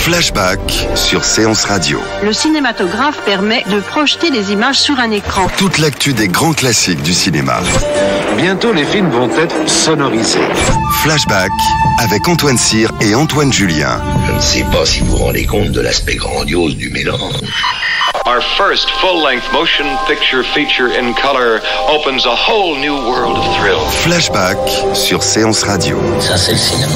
Flashback sur Séance Radio. Le cinématographe permet de projeter des images sur un écran. Toute l'actu des grands classiques du cinéma. Bientôt, les films vont être sonorisés. Flashback avec Antoine Cyr et Antoine Julien. Je ne sais pas si vous vous rendez compte de l'aspect grandiose du mélange. Our first full-length motion picture feature in color opens a whole new world of thrill. Flashback sur Séance Radio. Ça, c'est le cinéma.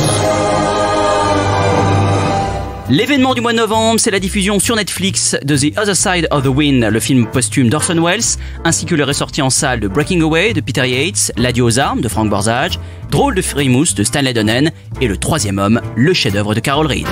L'événement du mois de novembre, c'est la diffusion sur Netflix de The Other Side of the Wind, le film posthume d'Orson Welles, ainsi que le ressorti en salle de Breaking Away de Peter Yates, L'Adieu aux armes de Frank Borzage, Drôle de Frimousse de Stanley Donen et Le Troisième Homme, le chef-d'œuvre de Carol Reed.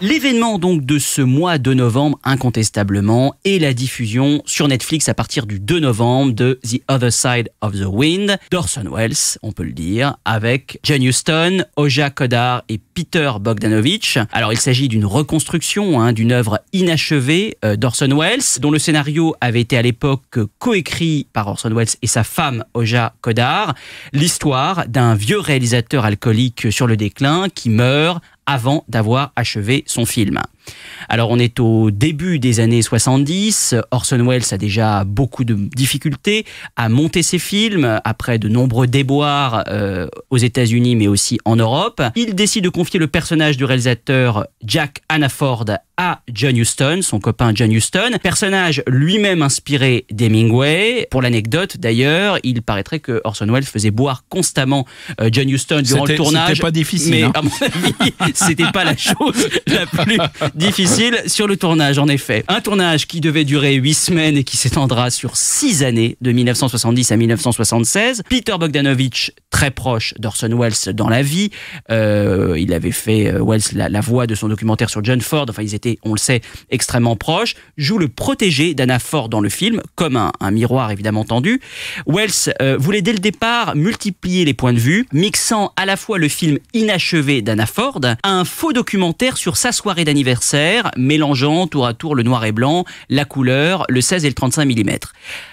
L'événement donc de ce mois de novembre, incontestablement, est la diffusion sur Netflix à partir du 2 novembre de The Other Side of the Wind d'Orson Welles, on peut le dire, avec John Huston, Oja Kodar et Peter Bogdanovich. Alors il s'agit d'une reconstruction d'une œuvre inachevée d'Orson Welles, dont le scénario avait été à l'époque coécrit par Orson Welles et sa femme Oja Kodar. L'histoire d'un vieux réalisateur alcoolique sur le déclin qui meurt avant d'avoir achevé son film. Alors on est au début des années 70, Orson Welles a déjà beaucoup de difficultés à monter ses films, après de nombreux déboires aux États-Unis mais aussi en Europe. Il décide de confier le personnage du réalisateur Jack Hannaford à John Huston, son copain John Huston, personnage lui-même inspiré d'Hemingway. Pour l'anecdote d'ailleurs, il paraîtrait que Orson Welles faisait boire constamment John Huston durant le tournage. C'était pas difficile. Mais à mon avis, c'était pas la chose la plus difficile sur le tournage, en effet. Un tournage qui devait durer 8 semaines et qui s'étendra sur 6 années, de 1970 à 1976. Peter Bogdanovich, très proche d'Orson Welles dans la vie. Il avait fait Welles la voix de son documentaire sur John Ford. Enfin, ils étaient, on le sait, extrêmement proches. Joue le protégé d'Hannaford dans le film, comme un miroir évidemment tendu. Welles voulait dès le départ multiplier les points de vue, mixant à la fois le film inachevé d'Hannaford à un faux documentaire sur sa soirée d'anniversaire, mélangeant tour à tour le noir et blanc, la couleur, le 16 et le 35 mm.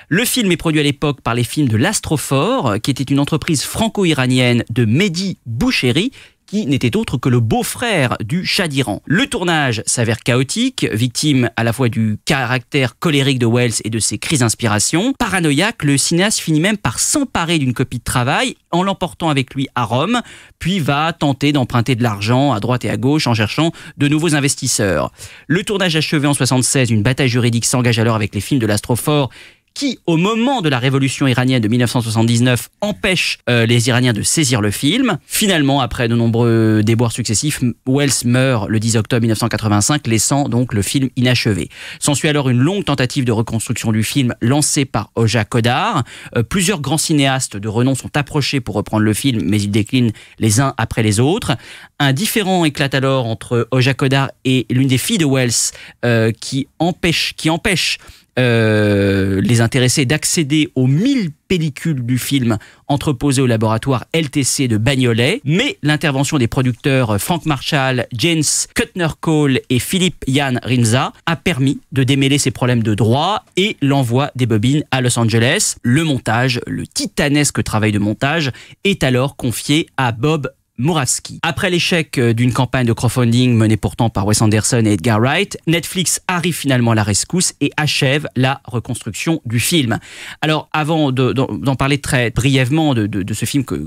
Le film est produit à l'époque par les films de l'Astrophore, qui était une entreprise franco-iranienne de Mehdi Boucheri, qui n'était autre que le beau-frère du Shah d'Iran. Le tournage s'avère chaotique, victime à la fois du caractère colérique de Welles et de ses crises d'inspiration. Paranoïaque, le cinéaste finit même par s'emparer d'une copie de travail en l'emportant avec lui à Rome, puis va tenter d'emprunter de l'argent à droite et à gauche en cherchant de nouveaux investisseurs. Le tournage achevé en 1976, une bataille juridique s'engage alors avec les films de l'Astrophore, qui, au moment de la révolution iranienne de 1979, empêche les Iraniens de saisir le film. Finalement, après de nombreux déboires successifs, Welles meurt le 10 octobre 1985, laissant donc le film inachevé. S'ensuit alors une longue tentative de reconstruction du film lancée par Oja Kodar. Plusieurs grands cinéastes de renom sont approchés pour reprendre le film, mais ils déclinent les uns après les autres. Un différend éclate alors entre Oja Kodar et l'une des filles de Welles qui empêche les intéressés d'accéder aux 1000 pellicules du film entreposées au laboratoire LTC de Bagnolet, mais l'intervention des producteurs Frank Marshall, James Kuttner-Cole et Philippe Jan Rinza a permis de démêler ces problèmes de droit et l'envoi des bobines à Los Angeles. Le montage, le titanesque travail de montage, est alors confié à Bob Moravsky. Après l'échec d'une campagne de crowdfunding menée pourtant par Wes Anderson et Edgar Wright, Netflix arrive finalement à la rescousse et achève la reconstruction du film. Alors, avant d'en parler très brièvement de ce film que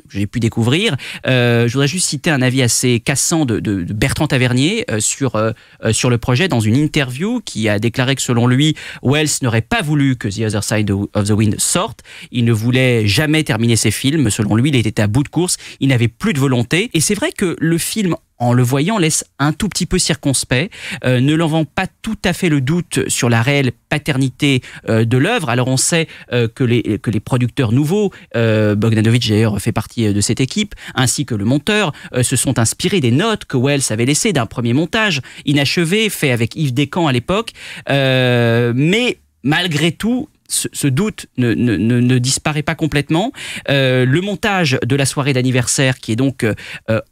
j'ai pu découvrir, je voudrais juste citer un avis assez cassant de Bertrand Tavernier sur le projet dans une interview qui a déclaré que selon lui, Welles n'aurait pas voulu que The Other Side of the Wind sorte. Il ne voulait jamais terminer ses films. Selon lui, il était à bout de course. Il n'avait plus de volonté. Et c'est vrai que le film, en le voyant, laisse un tout petit peu circonspect, ne l'en vend pas tout à fait le doute sur la réelle paternité de l'œuvre. Alors on sait que les producteurs nouveaux, Bogdanovich d'ailleurs fait partie de cette équipe, ainsi que le monteur, se sont inspirés des notes que Welles avait laissées d'un premier montage inachevé, fait avec Yves Descamps à l'époque, mais malgré tout, ce doute ne disparaît pas complètement. Le montage de la soirée d'anniversaire qui est donc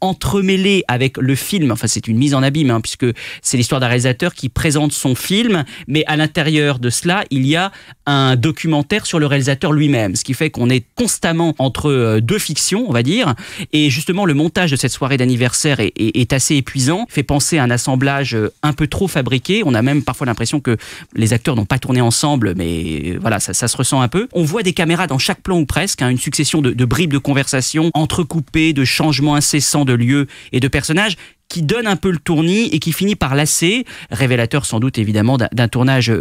entremêlé avec le film, enfin c'est une mise en abîme hein, puisque c'est l'histoire d'un réalisateur qui présente son film, mais à l'intérieur de cela, il y a un documentaire sur le réalisateur lui-même, ce qui fait qu'on est constamment entre deux fictions, on va dire, et justement le montage de cette soirée d'anniversaire est assez épuisant, fait penser à un assemblage un peu trop fabriqué, on a même parfois l'impression que les acteurs n'ont pas tourné ensemble, mais voilà, ça se ressent un peu. On voit des caméras dans chaque plan ou presque, hein, une succession de bribes de conversation entrecoupées, de changements incessants de lieux et de personnages, qui donne un peu le tournis et qui finit par lasser, révélateur sans doute évidemment d'un tournage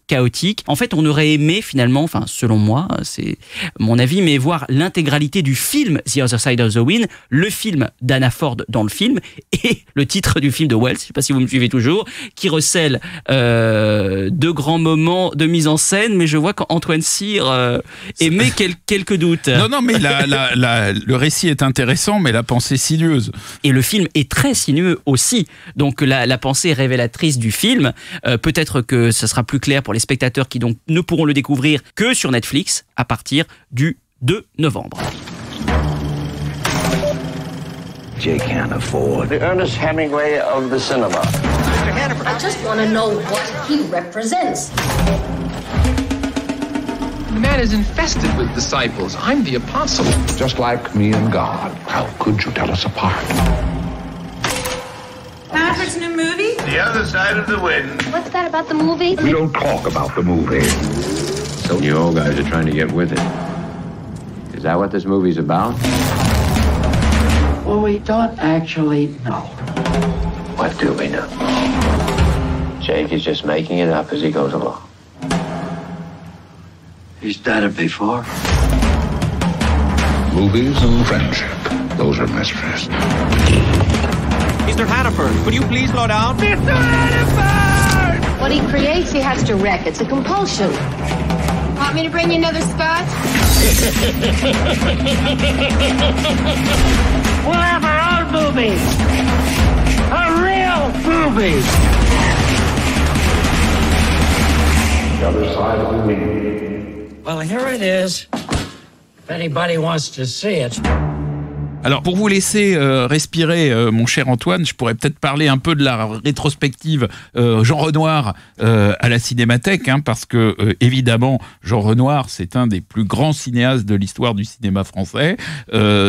chaotique. En fait, on aurait aimé finalement, enfin selon moi, c'est mon avis, mais voir l'intégralité du film The Other Side of the Wind, le film d'Anna Ford dans le film et le titre du film de Wells, je ne sais pas si vous me suivez toujours, qui recèle de grands moments de mise en scène, mais je vois qu'Antoine Cyr émet quelques doutes. Non, mais le récit est intéressant, mais la pensée sinueuse. Et le film est très sinueux aussi. Donc la pensée est révélatrice du film. Peut-être que ça sera plus clair pour les spectateurs qui donc ne pourront le découvrir que sur Netflix à partir du 2 novembre. Jake Hannaford. The Ernest Hemingway of the cinema. I just want to know what he represents. The man is infested with disciples. I'm the apostle. Just like me and God. How could you tell us apart? Maverick's new movie? The Other Side of the Wind. What's that about the movie? We don't talk about the movie. So you old guys are trying to get with it. Is that what this movie's about? Well, we don't actually know. What do we know? Jake is just making it up as he goes along. He's done it before. Movies and friendship. Those are mysteries. Mr. Hannaford, could you please slow down? Mr. Hannaford! What he creates, he has to wreck. It's a compulsion. Want me to bring you another scotch? We'll have our own movie. A real movie. The Other Side of the Wind. Well, here it is. If anybody wants to see it. Alors, pour vous laisser respirer, mon cher Antoine, je pourrais peut-être parler un peu de la rétrospective Jean Renoir à la Cinémathèque, hein, parce que, évidemment, Jean Renoir, c'est un des plus grands cinéastes de l'histoire du cinéma français.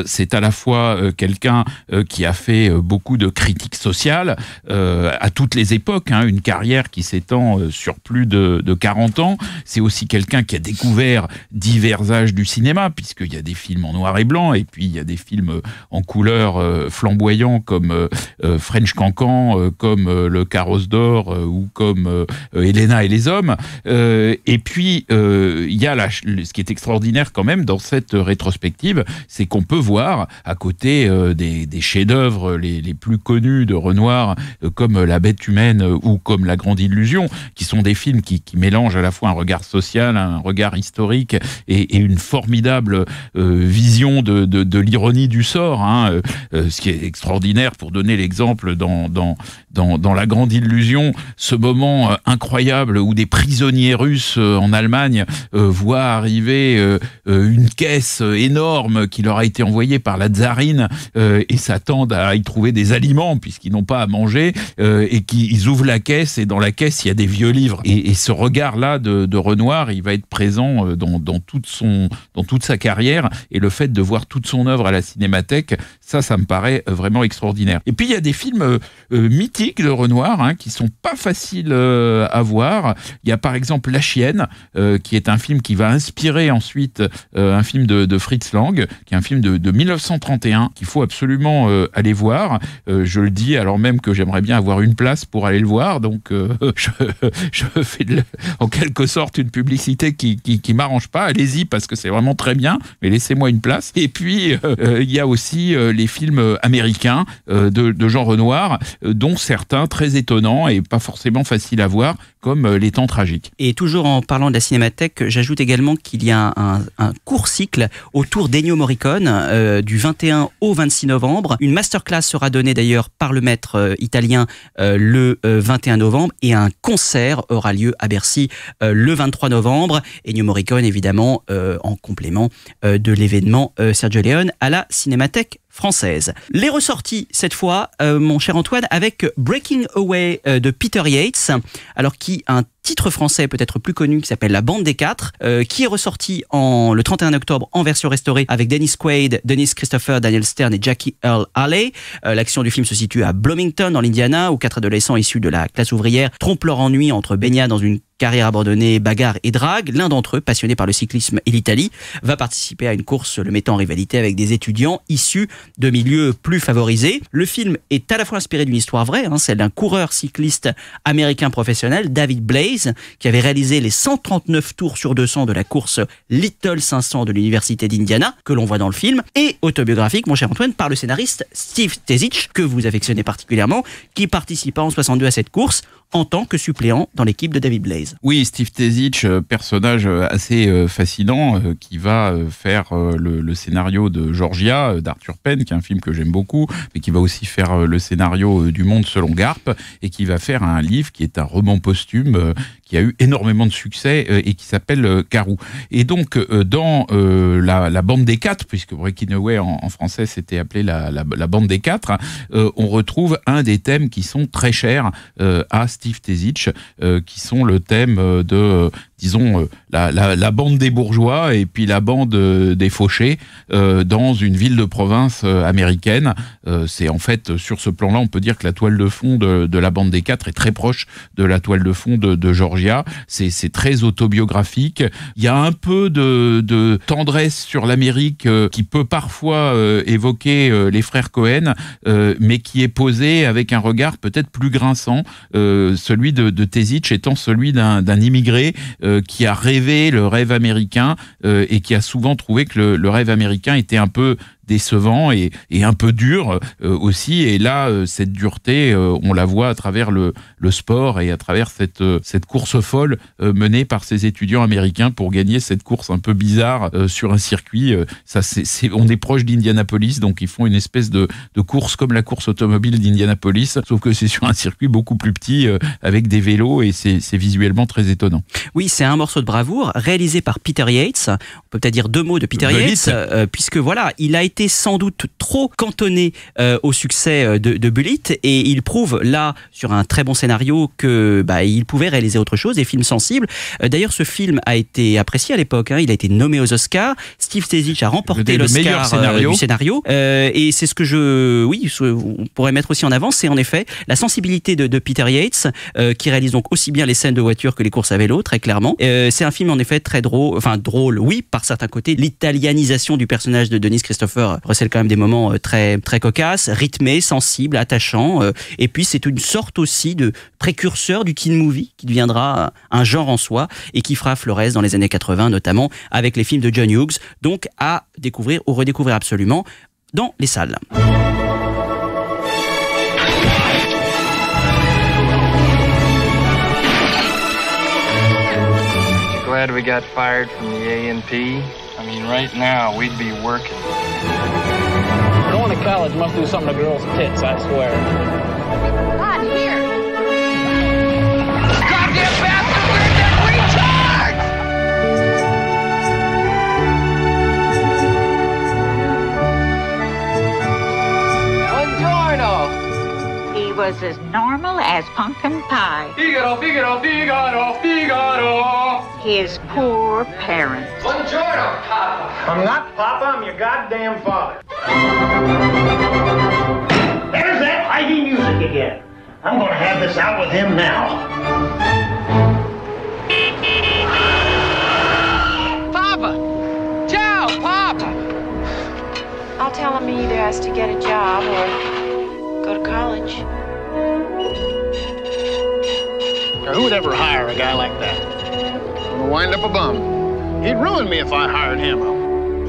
C'est à la fois quelqu'un qui a fait beaucoup de critiques sociales à toutes les époques, hein, une carrière qui s'étend sur plus de 40 ans. C'est aussi quelqu'un qui a découvert divers âges du cinéma, puisqu'il y a des films en noir et blanc, et puis il y a des films en couleur flamboyant comme French Cancan, comme Le Carrosse d'Or ou comme Helena et les Hommes. Et puis, il y a ce qui est extraordinaire quand même dans cette rétrospective, c'est qu'on peut voir à côté des chefs-d'œuvre les plus connus de Renoir, comme La Bête humaine ou comme La Grande Illusion, qui sont des films qui mélangent à la fois un regard social, un regard historique et une formidable vision de l'ironie du sort, hein, ce qui est extraordinaire. Pour donner l'exemple dans La Grande Illusion, ce moment incroyable où des prisonniers russes en Allemagne voient arriver une caisse énorme qui leur a été envoyée par la tsarine et s'attendent à y trouver des aliments puisqu'ils n'ont pas à manger, et qu'ils ouvrent la caisse et dans la caisse il y a des vieux livres, et ce regard-là de Renoir, il va être présent dans toute sa carrière, et le fait de voir toute son œuvre à la Cinémathèque, ça me paraît vraiment extraordinaire. Et puis il y a des films mythiques de Renoir, hein, qui sont pas faciles à voir. Il y a par exemple La Chienne, qui est un film qui va inspirer ensuite un film de Fritz Lang, qui est un film de 1931 qu'il faut absolument aller voir. Je le dis alors même que j'aimerais bien avoir une place pour aller le voir, donc je fais en quelque sorte une publicité qui m'arrange pas. Allez-y parce que c'est vraiment très bien, mais laissez-moi une place. Et puis il y a aussi les films américains de Jean Renoir, dont certains très étonnants et pas forcément faciles à voir, comme Les Temps tragiques. Et toujours en parlant de la Cinémathèque, j'ajoute également qu'il y a un court cycle autour d'Ennio Morricone du 21 au 26 novembre. Une masterclass sera donnée d'ailleurs par le maître italien le 21 novembre et un concert aura lieu à Bercy le 23 novembre. Ennio Morricone évidemment en complément de l'événement Sergio Leone à la Cinémathèque française. Les ressorties cette fois, mon cher Antoine, avec Breaking Away de Peter Yates, alors qui a un titre français peut-être plus connu qui s'appelle La Bande des Quatre, qui est ressorti le 31 octobre en version restaurée avec Dennis Quaid, Dennis Christopher, Daniel Stern et Jackie Earle Haley. L'action du film se situe à Bloomington, dans l'Indiana, où 4 adolescents issus de la classe ouvrière trompent leur ennui entre baignade dans une carrière abandonnée, bagarre et drague. L'un d'entre eux, passionné par le cyclisme et l'Italie, va participer à une course le mettant en rivalité avec des étudiants issus de milieux plus favorisés. Le film est à la fois inspiré d'une histoire vraie, celle d'un coureur cycliste américain professionnel, David Blaze, qui avait réalisé les 139 tours sur 200 de la course Little 500 de l'université d'Indiana, que l'on voit dans le film, et autobiographique, mon cher Antoine, par le scénariste Steve Tesich, que vous affectionnez particulièrement, qui participa en 62 à cette course en tant que suppléant dans l'équipe de David Blaze. Oui, Steve Tesich, personnage assez fascinant, qui va faire le scénario de Georgia, d'Arthur Penn, qui est un film que j'aime beaucoup, mais qui va aussi faire le scénario du Monde selon Garp, et qui va faire un livre qui est un roman posthume, qui a eu énormément de succès et qui s'appelle Carou. Et donc, dans la bande des quatre, puisque Breaking Away en français c'était appelé la bande des quatre, on retrouve un des thèmes qui sont très chers à Steve Tesich, qui sont le thème de, disons, la bande des bourgeois et puis la bande des fauchés dans une ville de province américaine. C'est en fait, sur ce plan-là, on peut dire que la toile de fond de la bande des quatre est très proche de la toile de fond de Georgia. C'est très autobiographique. Il y a un peu de tendresse sur l'Amérique qui peut parfois évoquer les frères Cohen, mais qui est posée avec un regard peut-être plus grinçant, celui de Tesich étant celui d'un immigré qui a rêvé le rêve américain et qui a souvent trouvé que le rêve américain était un peu décevant et un peu dur aussi. Et là, cette dureté, on la voit à travers le sport et à travers cette course folle menée par ces étudiants américains pour gagner cette course un peu bizarre sur un circuit. On est proche d'Indianapolis, donc ils font une espèce de course comme la course automobile d'Indianapolis, sauf que c'est sur un circuit beaucoup plus petit avec des vélos et c'est visuellement très étonnant. Oui, c'est un morceau de bravoure réalisé par Peter Yates. On peut peut-être dire deux mots de Peter Yates, puisque voilà, il a été sans doute trop cantonné au succès de Bullitt, et il prouve là sur un très bon scénario que il pouvait réaliser autre chose, des films sensibles. D'ailleurs, ce film a été apprécié à l'époque, il a été nommé aux Oscars. Steve Tesich a remporté l'Oscar du scénario, et c'est ce que on pourrait mettre aussi en avant, c'est en effet la sensibilité de Peter Yates, qui réalise donc aussi bien les scènes de voiture que les courses à vélo, très clairement. C'est un film en effet très drôle, oui, par certains côtés. L'italianisation du personnage de Dennis Christopher recèle quand même des moments très, très cocasses, rythmés, sensibles, attachants. Et puis c'est une sorte aussi de précurseur du teen movie qui deviendra un genre en soi et qui fera florès dans les années 80, notamment avec les films de John Hughes. Donc à découvrir ou redécouvrir absolument dans les salles. Glad we got fired from the A&P. I mean, right now, we'd be working. Going to college must do something to girls' tits, I swear. Not here. Goddamn bastard, where's that Buongiorno. He was as normal as pumpkin pie. Figaro, Figaro, Figaro, Figaro. His poor parents. Buongiorno, Papa. I'm not Papa, I'm your goddamn father. There's that Ivy music again. I'm gonna have this out with him now. Papa! Ciao, Papa! I'll tell him he either has to get a job or go to college. Now, who would ever hire a guy like that? Wind up a bum. He'd ruin me if I hired him.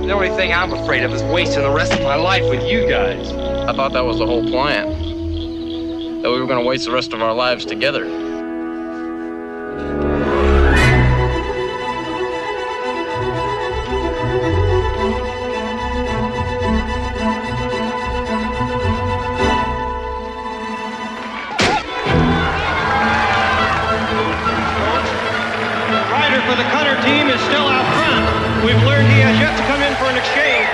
The only thing I'm afraid of is wasting the rest of my life with you guys. I thought that was the whole plan. That we were going to waste the rest of our lives together. Ryder for the Cutter team is still out front. We've learned he has yet to come in for an exchange.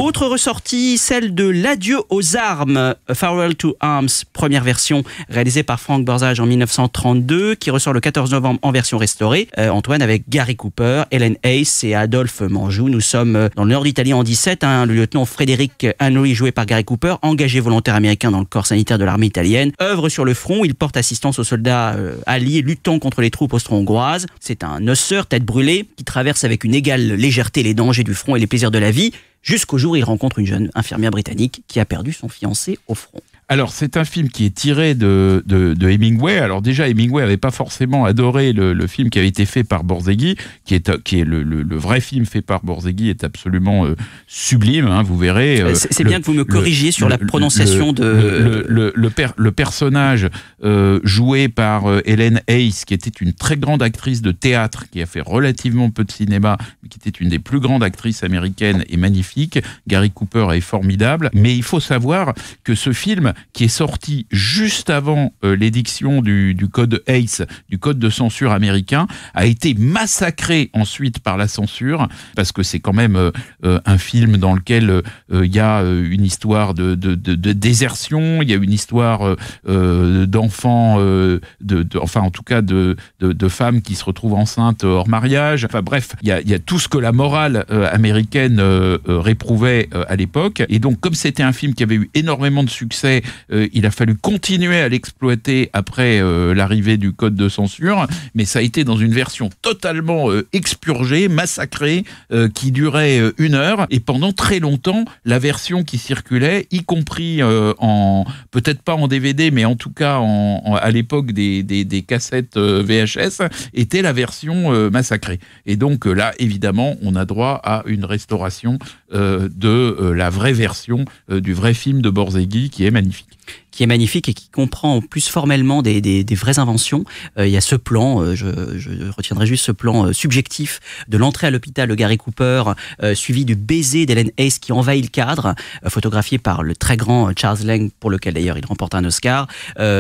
Autre ressortie, celle de L'Adieu aux armes, A Farewell to Arms, première version réalisée par Frank Borzage en 1932, qui ressort le 14 novembre en version restaurée. Antoine, avec Gary Cooper, Helen Hayes et Adolphe Manjou. Nous sommes dans le nord d'Italie en 17. Le lieutenant Frédéric Henry, joué par Gary Cooper, engagé volontaire américain dans le corps sanitaire de l'armée italienne, œuvre sur le front. Il porte assistance aux soldats alliés luttant contre les troupes austro-hongroises. C'est un osseur, tête brûlée, qui traverse avec une égale légèreté les dangers du front et les plaisirs de la vie, jusqu'au jour où il rencontre une jeune infirmière britannique qui a perdu son fiancé au front. Alors, c'est un film qui est tiré de Hemingway. Alors déjà, Hemingway n'avait pas forcément adoré le film qui avait été fait par Borzegui, qui est le vrai film fait par Borzegui est absolument sublime, hein, vous verrez. C'est bien que vous me corrigiez sur la prononciation de... Le personnage joué par Helen Hayes, qui était une très grande actrice de théâtre, qui a fait relativement peu de cinéma, mais qui était une des plus grandes actrices américaines, est magnifique. Gary Cooper est formidable. Mais il faut savoir que ce film, qui est sorti juste avant l'édiction du code Hayes, du code de censure américain, a été massacré ensuite par la censure, parce que c'est quand même un film dans lequel il y a une histoire de désertion, il y a une histoire d'enfants, enfin en tout cas de femmes qui se retrouvent enceintes hors mariage. Enfin bref, il y a tout ce que la morale américaine réprouvait à l'époque. Et donc, comme c'était un film qui avait eu énormément de succès, il a fallu continuer à l'exploiter après l'arrivée du code de censure, mais ça a été dans une version totalement expurgée, massacrée, qui durait 1 heure, et pendant très longtemps, la version qui circulait, y compris peut-être pas en DVD, mais en tout cas à l'époque des cassettes VHS, était la version massacrée. Et donc là, évidemment, on a droit à une restauration de la vraie version du vrai film de Borzegui, qui est magnifique. Qui est magnifique et qui comprend en plus formellement des vraies inventions. Il y a ce plan, je retiendrai juste ce plan subjectif de l'entrée à l'hôpital de Gary Cooper, suivi du baiser d'Helen Hayes qui envahit le cadre, photographié par le très grand Charles Lang, pour lequel d'ailleurs il remporte un Oscar.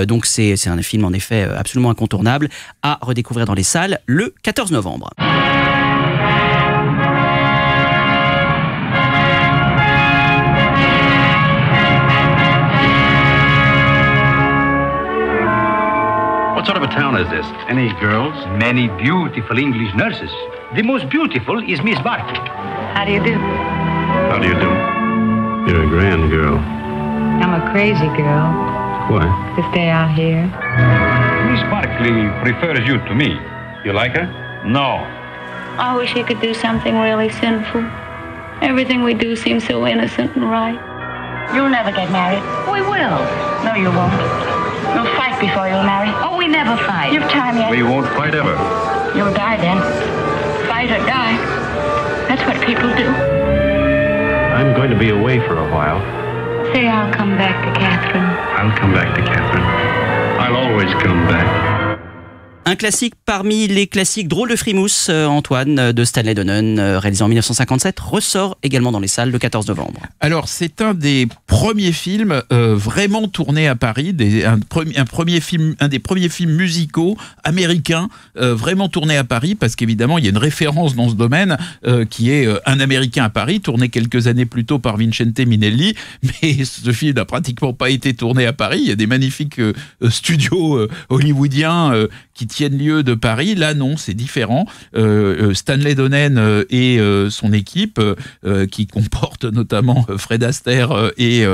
Donc c'est un film en effet absolument incontournable à redécouvrir dans les salles le 14 novembre. What sort of a town is this? Any girls? Many beautiful English nurses. The most beautiful is Miss Barkley. How do you do? How do you do? You're a grand girl. I'm a crazy girl. Why? To stay out here. Miss Barkley prefers you to me. You like her? No. I wish he could do something really sinful. Everything we do seems so innocent and right. You'll never get married. We will. No, you won't. You'll fight before you'll marry. Oh, we never fight. You've time yet. We won't fight ever. You'll die then. Fight or die. That's what people do. I'm going to be away for a while. Say I'll come back to Catherine. I'll come back to Catherine. I'll always come back. Un classique parmi les classiques, Drôle de frimousse, Antoine, de Stanley Donen, réalisé en 1957, ressort également dans les salles le 14 novembre. Alors, c'est un des premiers films vraiment tournés à Paris, un des premiers films musicaux américains vraiment tournés à Paris, parce qu'évidemment, il y a une référence dans ce domaine qui est Un Américain à Paris, tourné quelques années plus tôt par Vincente Minnelli, mais ce film n'a pratiquement pas été tourné à Paris. Il y a des magnifiques studios hollywoodiens qui tiennent lieu de Paris. Là, non, c'est différent. Stanley Donen et son équipe, qui comporte notamment Fred Astaire et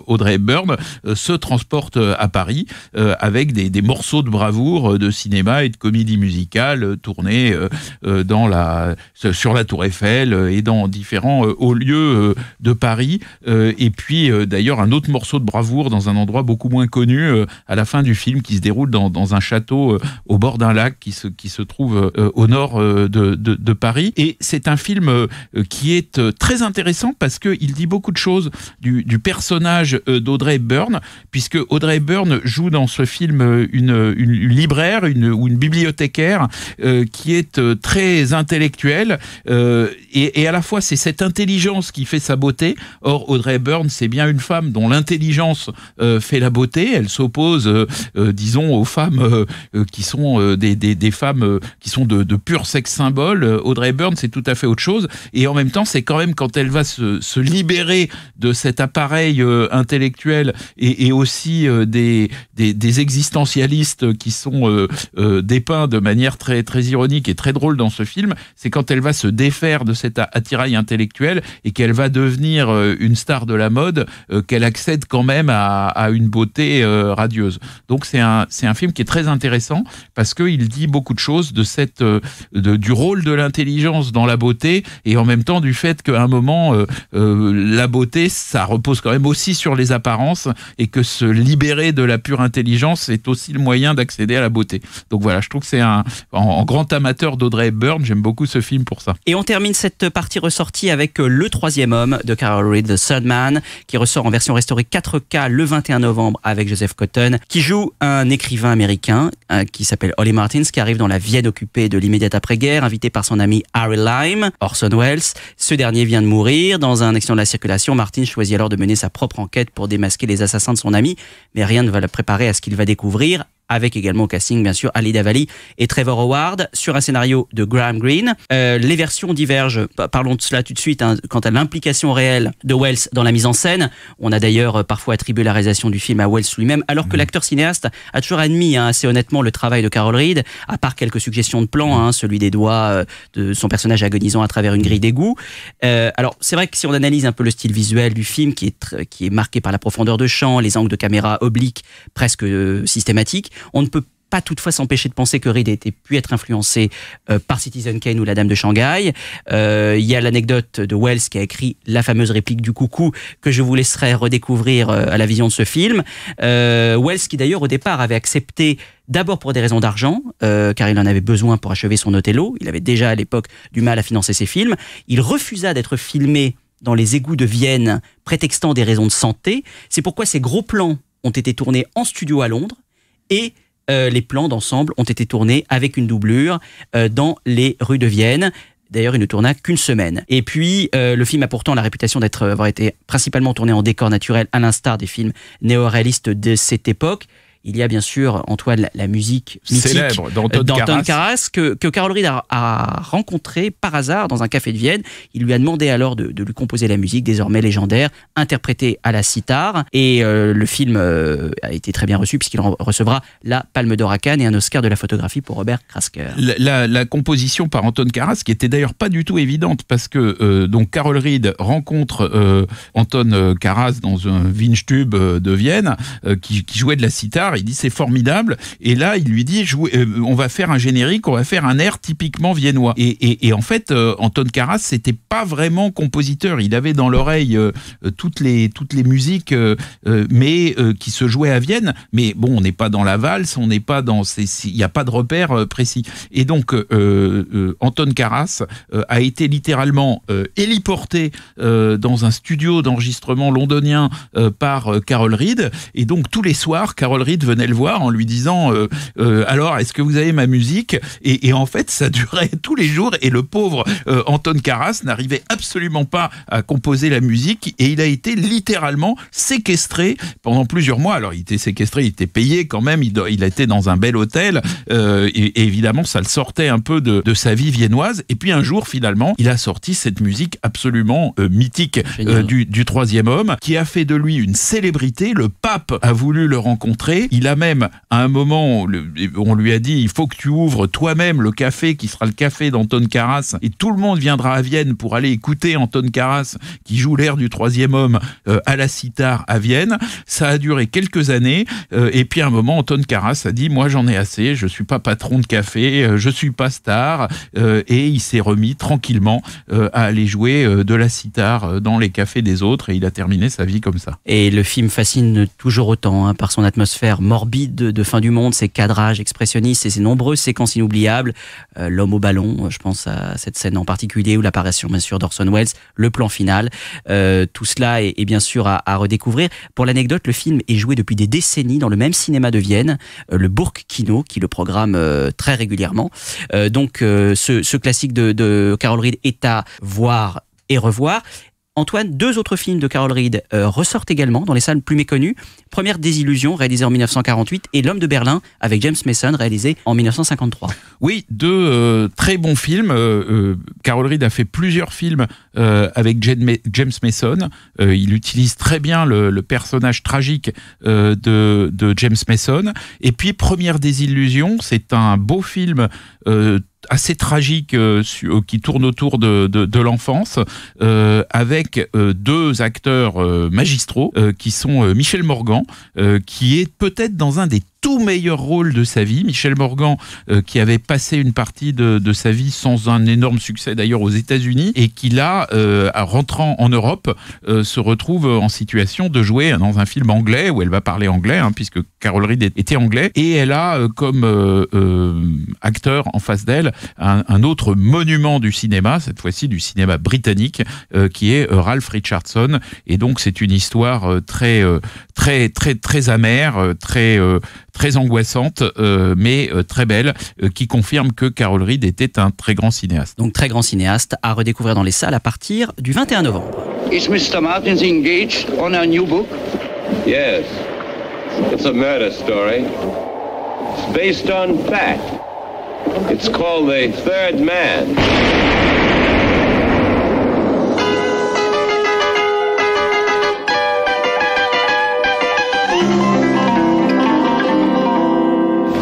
Audrey Hepburn, se transportent à Paris avec des morceaux de bravoure de cinéma et de comédie musicale tournés sur la Tour Eiffel et dans différents hauts lieux de Paris. Et puis, d'ailleurs, un autre morceau de bravoure dans un endroit beaucoup moins connu à la fin du film, qui se déroule dans un château au bord d'un lac qui se trouve au nord de Paris. Et c'est un film qui est très intéressant parce qu'il dit beaucoup de choses du personnage d'Audrey Hepburn, puisque Audrey Hepburn joue dans ce film une libraire ou une bibliothécaire qui est très intellectuelle, et à la fois c'est cette intelligence qui fait sa beauté. Or, Audrey Hepburn, c'est bien une femme dont l'intelligence fait la beauté. Elle s'oppose, disons, aux femmes qui sont des femmes qui sont de pur sexe symbole. Audrey Hepburn, c'est tout à fait autre chose. Et en même temps, c'est quand même quand elle va se libérer de cet appareil intellectuel et aussi des existentialistes qui sont dépeints de manière très, très ironique et très drôle dans ce film, c'est quand elle va se défaire de cet attirail intellectuel et qu'elle va devenir une star de la mode, qu'elle accède quand même à une beauté radieuse. Donc c'est un film qui est très intéressant parce qu'il dit beaucoup de choses du rôle de l'intelligence dans la beauté, et en même temps du fait qu'à un moment la beauté, ça repose quand même aussi sur les apparences, et que se libérer de la pure intelligence est aussi le moyen d'accéder à la beauté. Donc voilà, je trouve que c'est en grand amateur d'Audrey Hepburn, j'aime beaucoup ce film pour ça. Et on termine cette partie ressortie avec Le Troisième Homme de Carol Reed, The Third Man, qui ressort en version restaurée 4K le 21 novembre avec Joseph Cotton, qui joue un écrivain américain qui s'appelle Holly Martins, qui arrive dans la Vienne occupée de l'immédiate après-guerre, invité par son ami Harry Lime, Orson Welles. Ce dernier vient de mourir dans un accident de la circulation. Martins choisit alors de mener sa propre enquête pour démasquer les assassins de son ami, mais rien ne va le préparer à ce qu'il va découvrir, avec également au casting, bien sûr, Alida Valli et Trevor Howard, sur un scénario de Graham Greene. Les versions divergent, parlons de cela tout de suite, quant à l'implication réelle de Welles dans la mise en scène. On a d'ailleurs parfois attribué la réalisation du film à Welles lui-même, alors que l'acteur-cinéaste a toujours admis assez honnêtement le travail de Carol Reed, à part quelques suggestions de plans, celui des doigts de son personnage agonisant à travers une grille d'égout. Alors, c'est vrai que si on analyse un peu le style visuel du film, qui est marqué par la profondeur de champ, les angles de caméra obliques presque systématiques, on ne peut pas toutefois s'empêcher de penser que Reed ait pu être influencé par Citizen Kane ou La Dame de Shanghai. Il y a l'anecdote de Welles qui a écrit la fameuse réplique du coucou que je vous laisserai redécouvrir à la vision de ce film. Welles qui d'ailleurs au départ avait accepté, d'abord pour des raisons d'argent, car il en avait besoin pour achever son Othello. Il avait déjà à l'époque du mal à financer ses films. Il refusa d'être filmé dans les égouts de Vienne, prétextant des raisons de santé. C'est pourquoi ces gros plans ont été tournés en studio à Londres, et les plans d'ensemble ont été tournés avec une doublure dans les rues de Vienne. D'ailleurs, il ne tourna qu'une semaine. Et puis, le film a pourtant la réputation d'avoir été principalement tourné en décor naturel, à l'instar des films néo-réalistes de cette époque. Il y a bien sûr, Antoine, la musique mythique célèbre d'Anton Karas que Carol Reed a rencontré par hasard dans un café de Vienne. Il lui a demandé alors de lui composer la musique, désormais légendaire, interprétée à la sitar. Et le film a été très bien reçu puisqu'il recevra la Palme d'Or à Cannes et un Oscar de la photographie pour Robert Krasker. La composition par Anton Karas, qui était d'ailleurs pas du tout évidente, parce que donc Carol Reed rencontre Anton Karas dans un Windstube de Vienne qui jouait de la sitar. Il dit c'est formidable, et là il lui dit on va faire un générique, on va faire un air typiquement viennois, et en fait Anton Karas c'était pas vraiment compositeur, il avait dans l'oreille toutes les musiques mais qui se jouaient à Vienne, mais bon, on n'est pas dans la valse, on n'est pas dans il n'y a pas de repère précis, et donc Anton Karas a été littéralement héliporté dans un studio d'enregistrement londonien par Carol Reed, et donc tous les soirs Carol Reed venait le voir en lui disant alors est-ce que vous avez ma musique, et en fait ça durait tous les jours, et le pauvre Anton Karas n'arrivait absolument pas à composer la musique, et il a été littéralement séquestré pendant plusieurs mois. Alors il était séquestré, il était payé quand même, il était dans un bel hôtel, et évidemment ça le sortait un peu de sa vie viennoise, et puis un jour finalement il a sorti cette musique absolument mythique du Troisième Homme, qui a fait de lui une célébrité. Le pape a voulu le rencontrer, Il a même, à un moment, on lui a dit, il faut que tu ouvres toi-même le café qui sera le café d'Anton Karas, et tout le monde viendra à Vienne pour aller écouter Anton Karas qui joue l'air du Troisième Homme à la sitar à Vienne. Ça a duré quelques années, et puis à un moment, Anton Karas a dit, moi j'en ai assez, je suis pas patron de café, je suis pas star, et il s'est remis tranquillement à aller jouer de la sitar dans les cafés des autres, et il a terminé sa vie comme ça. Et le film fascine toujours autant par son atmosphère morbide de fin du monde, ses cadrages expressionnistes et ses nombreuses séquences inoubliables. L'homme au ballon, je pense à cette scène en particulier, ou l'apparition bien sûr d'Orson Welles, le plan final. Tout cela est bien sûr à redécouvrir. Pour l'anecdote, le film est joué depuis des décennies dans le même cinéma de Vienne, le Burgkino, qui le programme très régulièrement. Donc ce classique de Carol Reed est à voir et revoir. Antoine, 2 autres films de Carol Reed ressortent également dans les salles plus méconnues. Première Désillusion, réalisé en 1948, et L'Homme de Berlin, avec James Mason, réalisé en 1953. Oui, 2 très bons films. Carol Reed a fait plusieurs films avec James Mason. Il utilise très bien le personnage tragique de James Mason. Et puis, Première Désillusion, c'est un beau film assez tragique qui tourne autour de l'enfance, avec 2 acteurs magistraux qui sont Michel Morgan, qui est peut-être dans un des tout meilleur rôle de sa vie. Michel Morgan, qui avait passé une partie de sa vie sans un énorme succès d'ailleurs aux États-Unis, et qui là, rentrant en Europe, se retrouve en situation de jouer dans un film anglais où elle va parler anglais, puisque Carol Reed était anglais, et elle a comme acteur en face d'elle un autre monument du cinéma, cette fois-ci du cinéma britannique, qui est Ralph Richardson. Et donc c'est une histoire très amère, très angoissante, mais très belle, qui confirme que Carol Reed était un très grand cinéaste. Donc très grand cinéaste à redécouvrir dans les salles à partir du 21 novembre. Is Mr. Martins engaged on a new book? Yes. It's a murder story. It's based on fact. It's called The Third Man.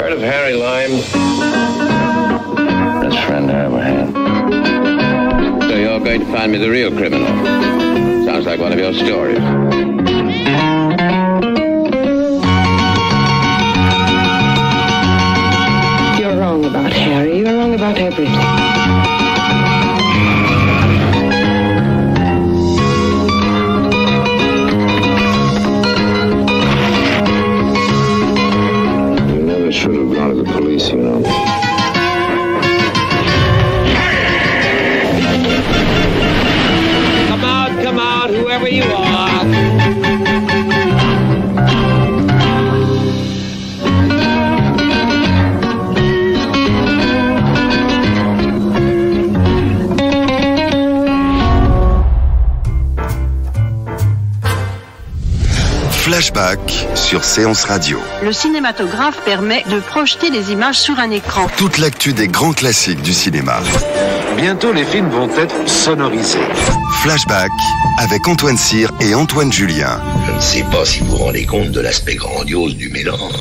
Heard of Harry Lime? Best friend I ever had. So you're going to find me the real criminal. Sounds like one of your stories. You're wrong about Harry. You're wrong about everything. Should have gone to the police, you know. Come out, whoever you are. Flashback sur Séance Radio. Le cinématographe permet de projeter des images sur un écran. Toute l'actu des grands classiques du cinéma. Bientôt, les films vont être sonorisés. Flashback avec Antoine Cyr et Antoine Julien. Je ne sais pas si vous vous rendez compte de l'aspect grandiose du mélange.